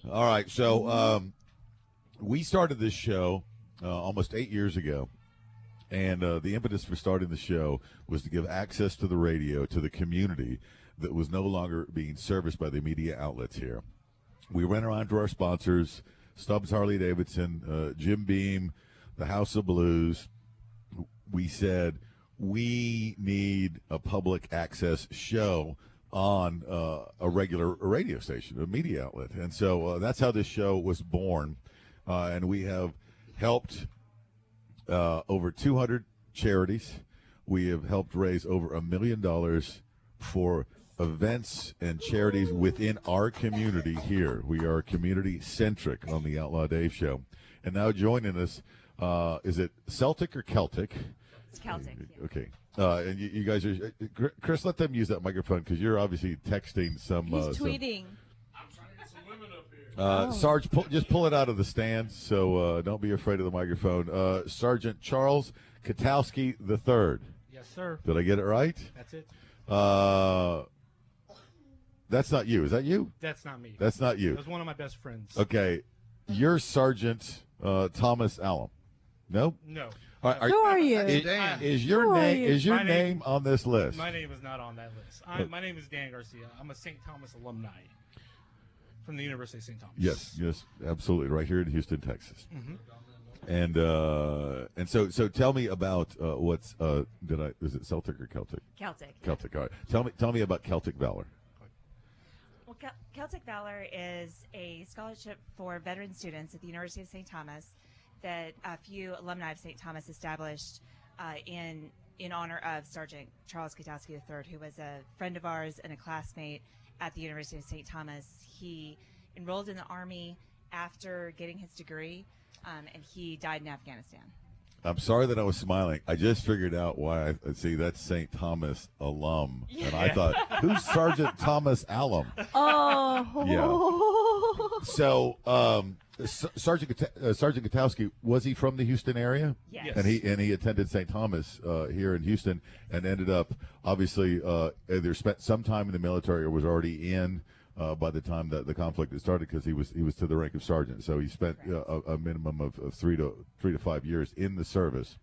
All right, so we started this show almost 8 years ago, and the impetus for starting the show was to give access to the radio to the community that was no longer being serviced by the media outlets here. We went around to our sponsors, Stubbs Harley Davidson, Jim Beam, the House of Blues. We said, we need a public access show on a regular radio station, a media outlet. And so that's how this show was born. And we have helped over 200 charities. We have helped raise over $1 million for events and charities within our community here. We are community-centric on the Outlaw Dave Show. And now joining us, is it Celtic or Celtic? It's Celtic. Yeah. Okay. And you guys are, Chris, let them use that microphone because you're obviously texting some. He's tweeting. I'm trying to get some women up here. Sarge, just pull it out of the stand, so don't be afraid of the microphone. Sergeant Charles Katowski III. Yes, sir. Did I get it right? That's it. That's not you. Is that you? That's not me. That's not you. That was one of my best friends. Okay. You're Sergeant Thomas Allen. No? No. Who are you? Is your name on this list? My name is not on that list. My name is Dan Garcia. I'm a St. Thomas alumni from the University of St. Thomas. Yes, absolutely. Right here in Houston, Texas. Mm-hmm. And so tell me about what's is it Celtic or Celtic? Celtic. Celtic. All right. Tell me about Celtic Valor. Well, Celtic Valor is a scholarship for veteran students at the University of St. Thomas that a few alumni of St. Thomas established in honor of Sergeant Charles Katowski III, who was a friend of ours and a classmate at the University of St. Thomas. He enrolled in the Army after getting his degree, and he died in Afghanistan. I'm sorry that I was smiling. I just figured out why. See, that's St. Thomas alum, and I thought, who's Sergeant Thomas Alum? Oh. Yeah. So, Sergeant Katowski, was he from the Houston area? Yes. And he attended St. Thomas here in Houston, and ended up obviously either spent some time in the military or was already in by the time that the conflict had started, because he was to the rank of sergeant. So he spent a minimum of 3 to 5 years in the service.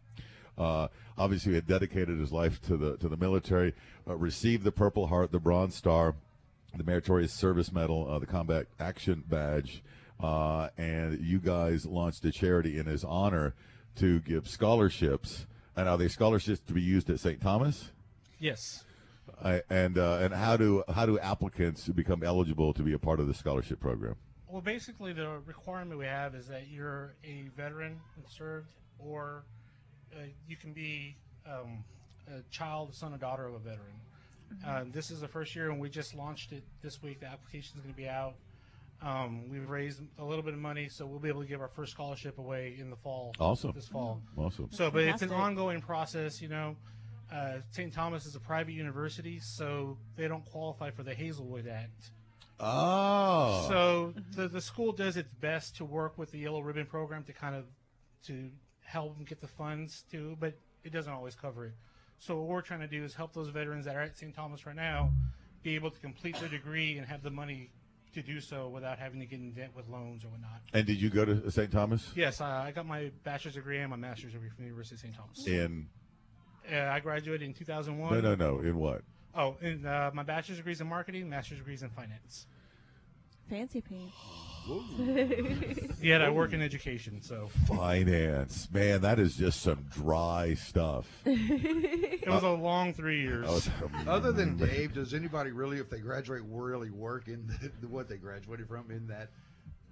Obviously, he had dedicated his life to the military. Received the Purple Heart, the Bronze Star, the Meritorious Service Medal, the Combat Action Badge, and you guys launched a charity in his honor to give scholarships. And are they scholarships to be used at St. Thomas? Yes. And how do applicants become eligible to be a part of the scholarship program? Well, basically, the requirement we have is that you're a veteran and served, or you can be a child, son, or daughter of a veteran. This is the first year, and we just launched it this week. The application is going to be out. We've raised a little bit of money, so we'll be able to give our first scholarship away in the fall. Awesome. This fall. Awesome. So, but it's an ongoing process, you know. St. Thomas is a private university, so they don't qualify for the Hazelwood Act. Oh. So the school does its best to work with the Yellow Ribbon program to help them get the funds too, but it doesn't always cover it. So what we're trying to do is help those veterans that are at St. Thomas right now be able to complete their degree and have the money to do so without having to get in debt with loans or whatnot. And did you go to St. Thomas? Yes, I got my bachelor's degree and my master's degree from the University of St. Thomas. In? I graduated in 2001. No. In what? Oh, and my bachelor's degree is in marketing, master's degree is in finance. Fancy pants. Yet I work in education, so. Finance. Man, that is just some dry stuff. It was a long 3 years. Other than Dave, does anybody really, if they graduate, really work in what they graduated from in that?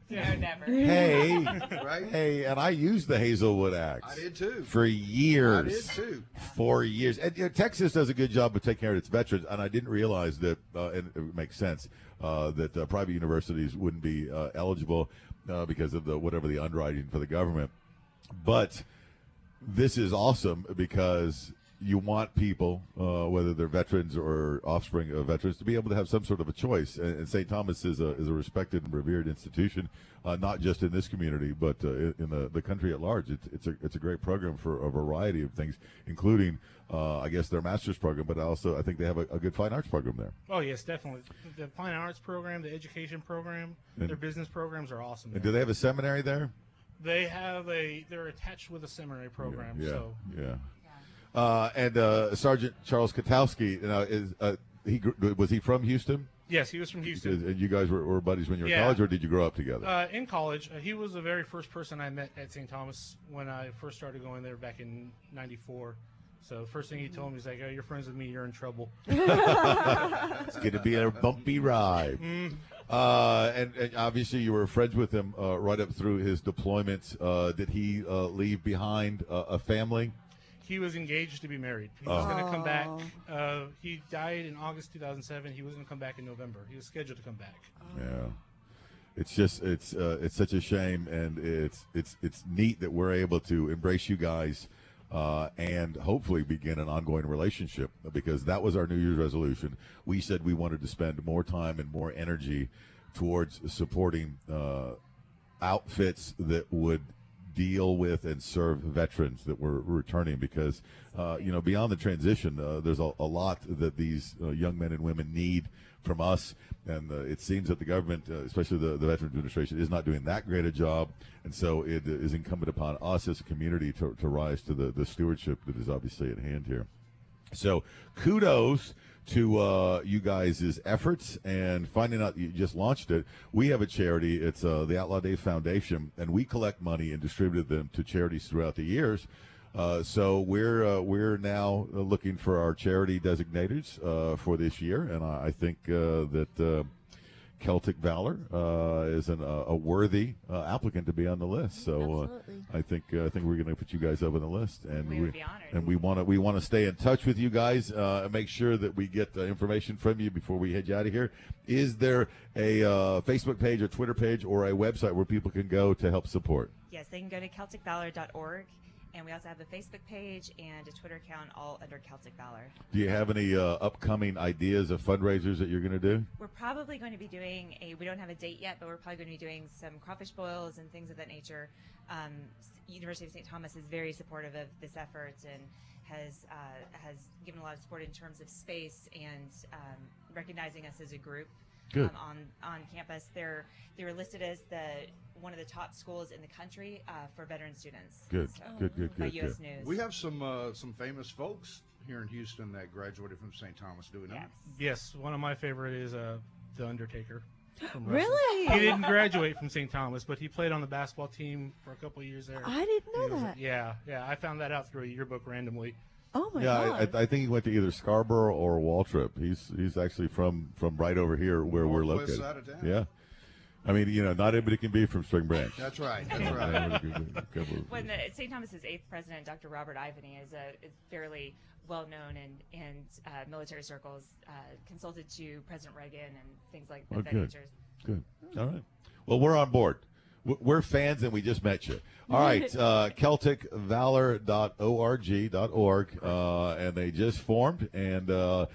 No, never. Hey, Right? hey, and I used the Hazelwood Act. I did too. For years. I did too. 4 years. And Texas does a good job of taking care of its veterans, and I didn't realize that, and it makes sense, that private universities wouldn't be eligible because of whatever the underwriting for the government. But this is awesome because you want people, whether they're veterans or offspring of veterans, to be able to have some sort of a choice. And St. Thomas is a respected and revered institution, not just in this community, but in the country at large. It's a great program for a variety of things, including, I guess, their master's program, but also I think they have a good fine arts program there. Oh, yes, definitely. The fine arts program, the education program, their business programs are awesome. And do they have a seminary there? They're attached with a seminary program. Yeah. So. Yeah. And Sergeant Charles Katowski, was he from Houston? Yes, he was from Houston. And you guys were buddies when you were in college, or did you grow up together? In college. He was the very first person I met at St. Thomas when I first started going there back in '94. So the first thing he told me was like, "Oh, you're friends with me. You're in trouble." It's going to be a bumpy ride. And obviously you were friends with him right up through his deployments. Did he leave behind a family? He was engaged to be married. He was going to come back. He died in August 2007. He was going to come back in November. He was scheduled to come back. Yeah. It's just it's such a shame, and it's neat that we're able to embrace you guys and hopefully begin an ongoing relationship, because that was our New Year's resolution. We said we wanted to spend more time and more energy towards supporting outfits that would deal with and serve veterans that were returning, because beyond the transition, there's a lot that these young men and women need from us, and it seems that the government, especially the Veterans Administration, is not doing that great a job, and so it is incumbent upon us as a community to rise to the stewardship that is obviously at hand here. So kudos to you guys' efforts, and finding out you just launched it. We have a charity. It's the Outlaw Dave Foundation, and we collect money and distribute them to charities throughout the years. So we're now looking for our charity designators for this year, and I think that Celtic Valor is a worthy applicant to be on the list. So I think we're going to put you guys up on the list, and we would be honored. And we want to stay in touch with you guys and make sure that we get information from you before we head you out of here. Is there a Facebook page, or Twitter page, or a website where people can go to help support? Yes, they can go to CelticValor.org. And we also have a Facebook page and a Twitter account, all under Celtic Valor. Do you have any upcoming ideas of fundraisers that you're going to do? We're probably going to be doing we don't have a date yet, but we're probably going to be doing some crawfish boils and things of that nature. University of St. Thomas is very supportive of this effort and has given a lot of support in terms of space and recognizing us as a group. Good. On campus. They're listed as one of the top schools in the country for veteran students. Good, so, good. By U.S. News. We have some famous folks here in Houston that graduated from St. Thomas, do we not? Yes, one of my favorite is The Undertaker. From Really? He didn't graduate from St. Thomas, but he played on the basketball team for a couple of years there. I didn't know that. Yeah. I found that out through a yearbook randomly. Oh my God! I think he went to either Scarborough or Waltrip. He's actually from right over here where we're Northwest located. side of town. Yeah, I mean, not everybody can be from Spring Branch. That's right. That's right. When St. Thomas's 8th president, Dr. Robert Ivany, is fairly well known in military circles, consulted to President Reagan and things like that nature. Good. All right. Well, we're on board. We're fans, and we just met you. All right, CelticValor.org, and they just formed. And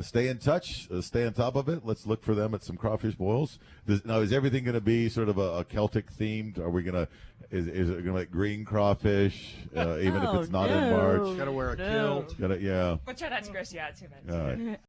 stay in touch, stay on top of it. Let's look for them at some crawfish boils. Now, is everything going to be sort of a Celtic themed? Are we going to? Is it going to like green crawfish, even if it's not in March? Got to wear a kilt. Yeah. We'll try not to gross you out too much. All right.